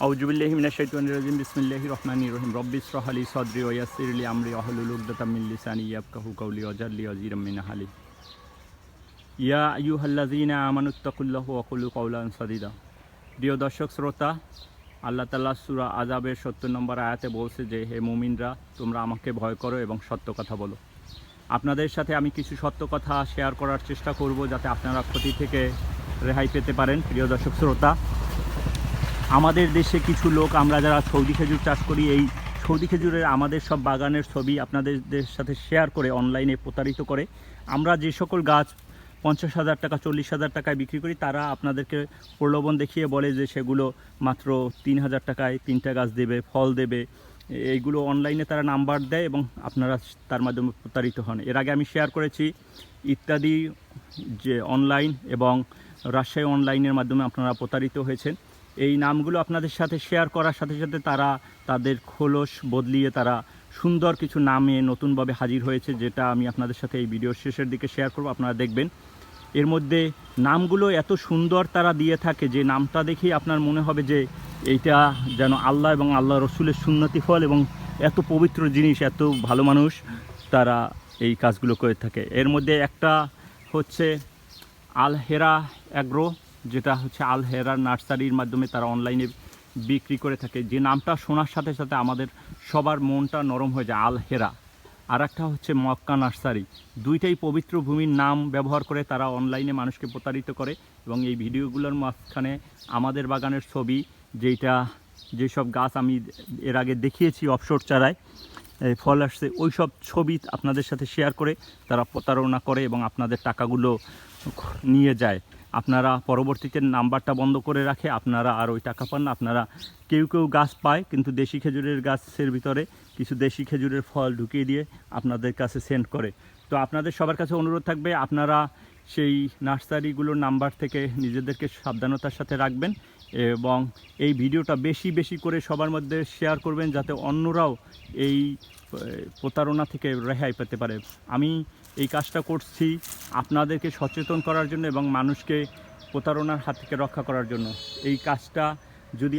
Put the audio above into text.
আউযুবিল্লাহি মিনাশ শাইতানির রাজিম বিসমিল্লাহির রহমানির রহিম রব্বি ইশরাহ লি সাদরি ওয়া ইয়াসসির লি আমরি ওয়াহলুল উকদাতাম মিন লিসানি ইয়াফকাহু কওলি ওয়াজআল লি ওয়াজিরাম মিন আহলি ইয়া আইয়ুহাল্লাযীনা আমানুত্তাকুল্লাহা ওয়া কুলু কাওলান সাদীদা। প্রিয় দর্শক শ্রোতা, আল্লাহ তাআলা সূরা আযাবের ৭০ নম্বর আয়াতে বলছে যে, হে মুমিনরা, তোমরা আমাকে ভয় করো এবং সত্য কথা বলো। আপনাদের সাথে আমি কিছু সত্য কথা শেয়ার করার চেষ্টা করব, যাতে আপনারা ক্ষতি থেকে রেহাই পেতে পারেন। প্রিয় দর্শক শ্রোতা, আমাদের দেশে কিছু লোক, আমরা যারা সৌদি খেজুর চাষ করি, এই সৌদি খেজুরের আমাদের সব বাগানের ছবি আপনাদের সাথে শেয়ার করে অনলাইনে প্রতারিত করে। আমরা যে সকল গাছ 50,000 টাকা 40,000 টাকায় বিক্রি করি, তারা আপনাদেরকে প্রলোভন দেখিয়ে বলে যে সেগুলো মাত্র 3,000 টাকায় 3টা গাছ দেবে, ফল দেবে। এইগুলো অনলাইনে তারা নাম্বার দেয় এবং আপনারা তার মাধ্যমে প্রতারিত হন। এর আগে আমি শেয়ার করেছি ইত্যাদি যে অনলাইন এবং রাজশাহী অনলাইনের মাধ্যমে আপনারা প্রতারিত হয়েছেন। এই নামগুলো আপনাদের সাথে শেয়ার করার সাথে সাথে তারা তাদের খোলস বদলিয়ে তারা সুন্দর কিছু নামে নতুনভাবে হাজির হয়েছে, যেটা আমি আপনাদের সাথে এই ভিডিওর শেষের দিকে শেয়ার করব, আপনারা দেখবেন। এর মধ্যে নামগুলো এত সুন্দর তারা দিয়ে থাকে যে নামটা দেখেই আপনার মনে হবে যে এইটা যেন আল্লাহ এবং আল্লাহ রসুলের সুন্নতি ফল এবং এত পবিত্র জিনিস, এত ভালো মানুষ তারা এই কাজগুলো করে থাকে। এর মধ্যে একটা হচ্ছে আল হেরা অ্যাগ্রো, যেটা হচ্ছে আল হেরা নার্সারির মাধ্যমে তারা অনলাইনে বিক্রি করে থাকে। যে নামটা শোনার সাথে সাথে আমাদের সবার মনটা নরম হয়ে যায়, আল হেরা। আর একটা হচ্ছে মক্কা নার্সারি। দুইটাই পবিত্র ভূমির নাম ব্যবহার করে তারা অনলাইনে মানুষকে প্রতারিত করে এবং এই ভিডিওগুলোর মাঝখানে আমাদের বাগানের ছবি, যেসব গাছ আমি এর আগে দেখিয়েছি অফশোর চারায় ফল আসছে, ওই সব ছবি আপনাদের সাথে শেয়ার করে তারা প্রতারণা করে এবং আপনাদের টাকাগুলো নিয়ে যায়। আপনারা পরবর্তীতে নাম্বারটা বন্ধ করে রাখে, আপনারা আর ওই টাকা পান না। আপনারা কেউ গাছ পায়, কিন্তু দেশি খেজুরের গাছের ভিতরে কিছু দেশি খেজুরের ফল ঢুকিয়ে দিয়ে আপনাদের কাছে সেন্ড করে। তো আপনাদের সবার কাছে অনুরোধ থাকবে, আপনারা সেই নার্সারিগুলোর নাম্বার থেকে নিজেদেরকে সাবধানতার সাথে রাখবেন এবং এই ভিডিওটা বেশি বেশি করে সবার মধ্যে শেয়ার করবেন, যাতে অন্যরাও এই প্রতারণা থেকে রেহাই পেতে পারে। আমি এই কাজটা করছি আপনাদেরকে সচেতন করার জন্য এবং মানুষকে প্রতারণার হাত থেকে রক্ষা করার জন্য। এই কাজটা যদি